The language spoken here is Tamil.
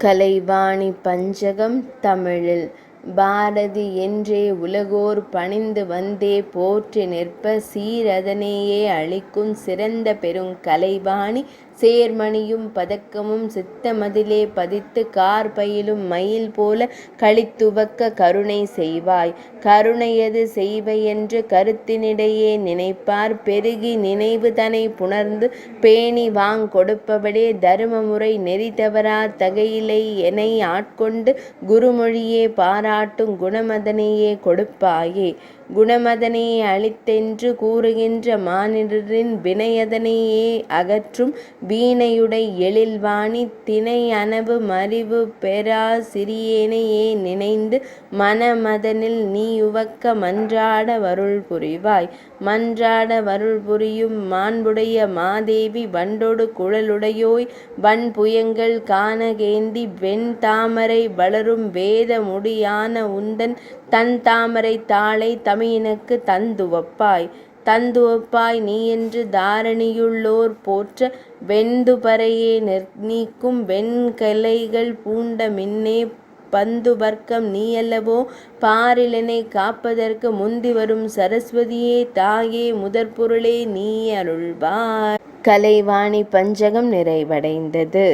கலைவாணி பஞ்சகம் தமிழில் பாரதி என்றே உலகோர் பணிந்து வந்தே போற்றி நிற்ப சீரதனையே அளிக்கும் சிறந்த பெருங் கலைவாணி சேர்மணியும் பதக்கமும் சித்தமதிலே பதித்து கார்பயிலும் மயில் போல களித்துவக்க கருணை செய்வாய். கருணையது செய்வையென்று கருத்தினிடையே நினைப்பார் பெருகி நினைவு தனை புணர்ந்து பேணி வாங் கொடுப்பவடே தருமமுறை நெறி தவறார் தகையிலை எனை ஆட்கொண்டு குருமொழியே பாராட்டும் குணமதனையே கொடுப்பாயே. குணமதனையே அளித்தென்று கூறுகின்ற மானிடரின் வினையதனையே அகற்றும் வீணையுடை எழில்வாணி தினை அனவு மறிவு பெறா சிறியேனையே நினைந்து மனமதனில் நீயுவக்க மன்றாட வருள் புரிவாய். மன்றாட வருள் புரியும் மாண்புடைய மாதேவி வண்டொடு குழலுடையோய் வன்புயங்கள் காணகேந்தி வெண் தாமரை வளரும் வேத முடியான உந்தன் தன் தாமரை தாளை தமிழினுக்கு தந்துவப்பாய். தந்துவப்பாய் நீயென்று தாரணியுள்ளோர் போற்ற வெந்துபரையே நீக்கும் வெண்கலைகள் பூண்ட மின்னே பந்துவர்க்கம் நீயல்லவோ பாரிலெனை காப்பதற்கு முந்தி வரும் சரஸ்வதியே தாயே முதற்பொருளே நீ அருள்வாய். கலைவாணி பஞ்சகம் நிறைவடைந்தது.